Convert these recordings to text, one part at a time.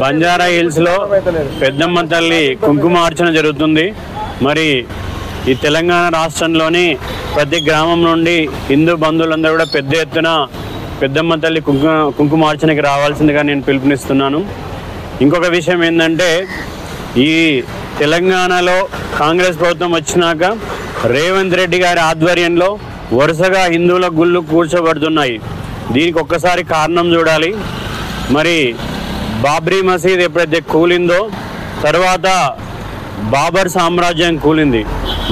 బంజారా హిల్స్లో పెద్దమ్మ తల్లి కుంకుమార్చన జరుగుతుంది. మరి ఈ తెలంగాణ రాష్ట్రంలోని ప్రతి గ్రామం నుండి హిందూ బంధువులందరూ కూడా పెద్ద ఎత్తున పెద్దమ్మ తల్లి కుంకుమార్చనకి రావాల్సిందిగా నేను పిలుపునిస్తున్నాను. ఇంకొక విషయం ఏంటంటే, ఈ తెలంగాణలో కాంగ్రెస్ ప్రభుత్వం వచ్చినాక రేవంత్ రెడ్డి గారి ఆధ్వర్యంలో వరుసగా హిందువుల గుళ్ళు కూర్చోబడుతున్నాయి. దీనికి ఒక్కసారి కారణం చూడాలి. మరి బాబ్రీ మసీద్ ఎప్పుడైతే కూలిందో తర్వాత బాబర్ సామ్రాజ్యం కూలింది.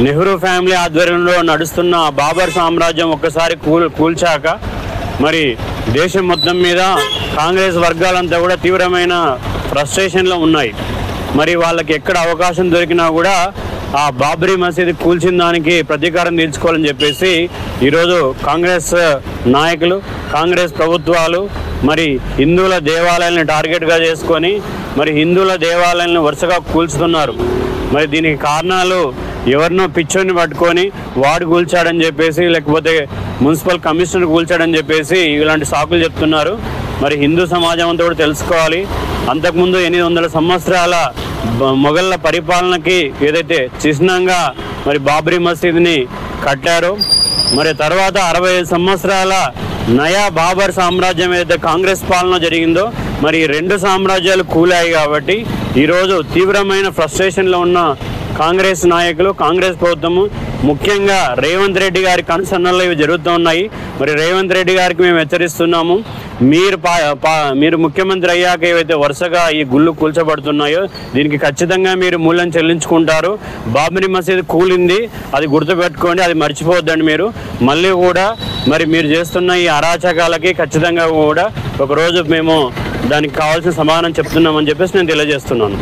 నెహ్రూ ఫ్యామిలీ ఆధ్వర్యంలో నడుస్తున్న బాబర్ సామ్రాజ్యం ఒక్కసారి కూల్చాక మరి దేశం మొత్తం మీద కాంగ్రెస్ వర్గాలంతా కూడా తీవ్రమైన ఫ్రస్ట్రేషన్లో ఉన్నాయి. మరి వాళ్ళకి ఎక్కడ అవకాశం దొరికినా కూడా ఆ బాబ్రీ మసీద్ కూల్చిన దానికి ప్రతీకారం తీర్చుకోవాలని చెప్పేసి ఈరోజు కాంగ్రెస్ నాయకులు, కాంగ్రెస్ ప్రభుత్వాలు మరి హిందువుల దేవాలయాలను టార్గెట్గా చేసుకొని మరి హిందువుల దేవాలయాలను వరుసగా కూల్చుతున్నారు. మరి దీనికి కారణాలు ఎవరినో పిచ్చోని పట్టుకొని వాడు కూల్చాడని చెప్పేసి, లేకపోతే మున్సిపల్ కమిషనర్ కూల్చాడని చెప్పేసి ఇలాంటి సాకులు చెప్తున్నారు. మరి హిందూ సమాజం అంతా కూడా తెలుసుకోవాలి. అంతకుముందు 800 సంవత్సరాల మొఘళ్ళ పరిపాలనకి ఏదైతే చిహ్నంగా మరి బాబ్రీ మసీద్ని కట్టారో, మరి తర్వాత 65 సంవత్సరాల నయా బాబర్ సామ్రాజ్యం ఏదైతే కాంగ్రెస్ పాలన జరిగిందో మరి 2 సామ్రాజ్యాలు కూలాయి. కాబట్టి ఈరోజు తీవ్రమైన ఫ్రస్ట్రేషన్లో ఉన్న కాంగ్రెస్ నాయకులు, కాంగ్రెస్ ప్రభుత్వము, ముఖ్యంగా రేవంత్ రెడ్డి గారి కనుసన్నల్లో ఇవి జరుగుతూ ఉన్నాయి. మరి రేవంత్ రెడ్డి గారికి మేము హెచ్చరిస్తున్నాము, మీరు ముఖ్యమంత్రి అయ్యాక ఏవైతే వరుసగా ఈ గుళ్ళు కూల్చబడుతున్నాయో దీనికి ఖచ్చితంగా మీరు మూల్యం చెల్లించుకుంటారు. బాబ్రీ మసీద్ కూలింది, అది గుర్తుపెట్టుకోండి, అది మర్చిపోవద్దండి. మీరు మళ్ళీ కూడా మరి మీరు చేస్తున్న ఈ అరాచకాలకి ఖచ్చితంగా కూడా ఒకరోజు మేము దానికి కావాల్సిన సమాధానం చెప్తున్నామని చెప్పేసి నేను తెలియజేస్తున్నాను.